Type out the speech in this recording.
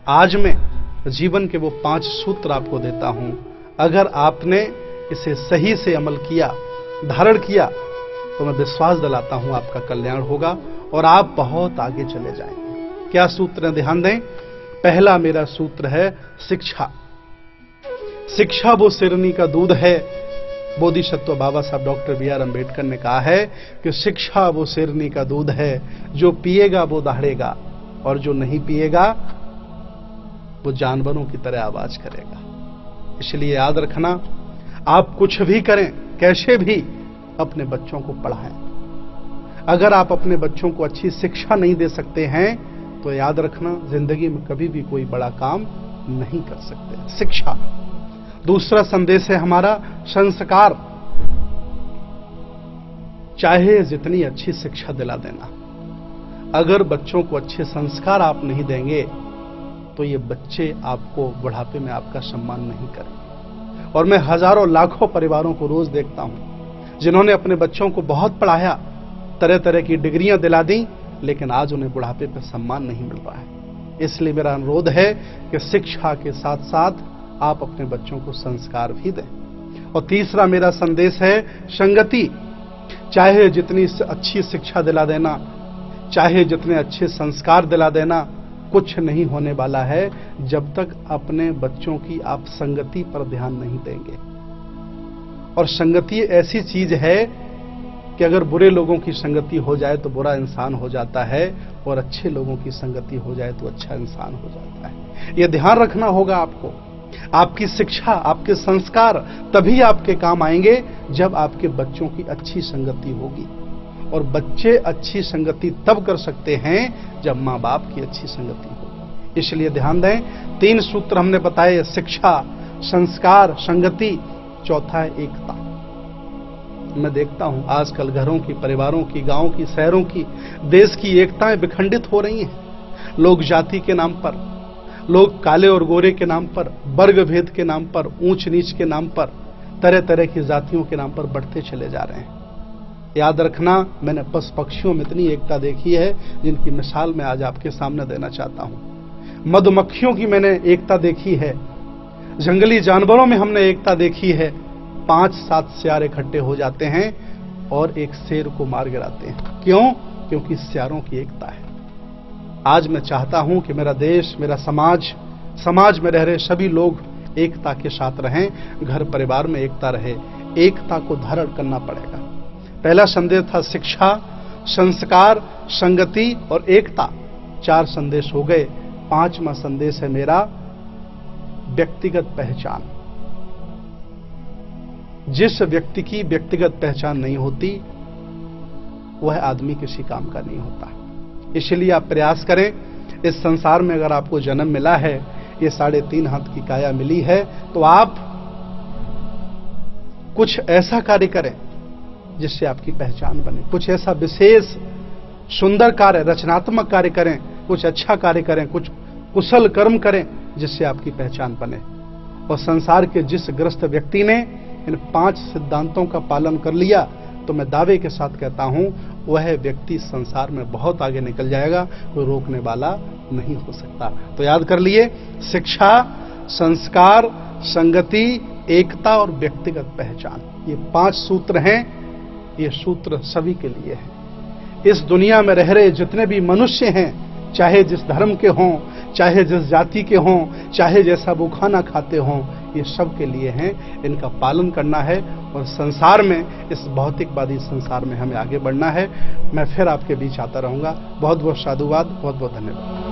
आज मैं जीवन के वो 5 सूत्र आपको देता हूं, अगर आपने इसे सही से अमल किया, धारण किया, तो मैं विश्वास दिलाता हूं आपका कल्याण होगा और आप बहुत आगे चले जाएंगे। क्या सूत्र है, ध्यान दें। पहला मेरा सूत्र है शिक्षा। शिक्षा वो सिरनी का दूध है। बोधिसत्व बाबा साहब डॉक्टर B.R. अम्बेडकर ने कहा है कि शिक्षा वो सिरनी का दूध है, जो पिएगा वो दहाड़ेगा और जो नहीं पिएगा वो जानवरों की तरह आवाज करेगा। इसलिए याद रखना, आप कुछ भी करें, कैसे भी अपने बच्चों को पढ़ाएं। अगर आप अपने बच्चों को अच्छी शिक्षा नहीं दे सकते हैं तो याद रखना, जिंदगी में कभी भी कोई बड़ा काम नहीं कर सकते। शिक्षा। दूसरा संदेश है हमारा संस्कार। चाहे जितनी अच्छी शिक्षा दिला देना, अगर बच्चों को अच्छे संस्कार आप नहीं देंगे तो ये बच्चे आपको बुढ़ापे में आपका सम्मान नहीं करेंगे। और मैं हजारों लाखों परिवारों को रोज देखता हूं जिन्होंने अपने बच्चों को बहुत पढ़ाया, तरह तरह की डिग्रियां दिला दी, लेकिन आज उन्हें बुढ़ापे पर सम्मान नहीं मिल रहा है। इसलिए मेरा अनुरोध है कि शिक्षा के साथ साथ आप अपने बच्चों को संस्कार भी दें। और तीसरा मेरा संदेश है संगति। चाहे जितनी अच्छी शिक्षा दिला देना, चाहे जितने अच्छे संस्कार दिला देना, कुछ नहीं होने वाला है जब तक अपने बच्चों की आप संगति पर ध्यान नहीं देंगे। और संगति ऐसी चीज है कि अगर बुरे लोगों की संगति हो जाए तो बुरा इंसान हो जाता है, और अच्छे लोगों की संगति हो जाए तो अच्छा इंसान हो जाता है। यह ध्यान रखना होगा आपको। आपकी शिक्षा, आपके संस्कार तभी आपके काम आएंगे जब आपके बच्चों की अच्छी संगति होगी। और बच्चे अच्छी संगति तब कर सकते हैं जब माँ बाप की अच्छी संगति हो। इसलिए ध्यान दें, 3 सूत्र हमने बताए, शिक्षा, संस्कार, संगति। चौथा है एकता। मैं देखता हूं आजकल घरों की, परिवारों की, गांवों की, शहरों की, देश की एकताएं विखंडित हो रही हैं। लोग जाति के नाम पर, लोग काले और गोरे के नाम पर, वर्ग भेद के नाम पर, ऊंच नीच के नाम पर, तरह तरह की जातियों के नाम पर बढ़ते चले जा रहे हैं। याद रखना, मैंने पशु पक्षियों में इतनी एकता देखी है जिनकी मिसाल मैं आज आपके सामने देना चाहता हूं। मधुमक्खियों की मैंने एकता देखी है, जंगली जानवरों में हमने एकता देखी है। 5-7 सियार इकट्ठे हो जाते हैं और एक शेर को मार गिराते हैं। क्यों? क्योंकि सियारों की एकता है। आज मैं चाहता हूं कि मेरा देश, मेरा समाज में रह रहे सभी लोग एकता के साथ रहें, घर परिवार में एकता रहे। एकता को धारण करना पड़ेगा। पहला संदेश था शिक्षा, संस्कार, संगति और एकता। 4 संदेश हो गए। 5वां संदेश है मेरा व्यक्तिगत पहचान। जिस व्यक्ति की व्यक्तिगत पहचान नहीं होती, वह आदमी किसी काम का नहीं होता। इसलिए आप प्रयास करें, इस संसार में अगर आपको जन्म मिला है, ये 3.5 हाथ की काया मिली है, तो आप कुछ ऐसा कार्य करें जिससे आपकी पहचान बने। कुछ ऐसा विशेष सुंदर कार्य, रचनात्मक कार्य करें, कुछ अच्छा कार्य करें, कुछ कुशल कर्म करें जिससे आपकी पहचान बने। और संसार के जिस ग्रस्त व्यक्ति ने इन 5 सिद्धांतों का पालन कर लिया, तो मैं दावे के साथ कहता हूं वह व्यक्ति संसार में बहुत आगे निकल जाएगा, कोई रोकने वाला नहीं हो सकता। तो याद कर लिए, शिक्षा, संस्कार, संगति, एकता और व्यक्तिगत पहचान, ये 5 सूत्र हैं। ये सूत्र सभी के लिए है। इस दुनिया में रह रहे जितने भी मनुष्य हैं, चाहे जिस धर्म के हों, चाहे जिस जाति के हों, चाहे जैसा वो खाना खाते हों, ये सब के लिए हैं। इनका पालन करना है और संसार में, इस भौतिकवादी संसार में हमें आगे बढ़ना है। मैं फिर आपके बीच आता रहूंगा। बहुत बहुत साधुवाद, बहुत बहुत धन्यवाद।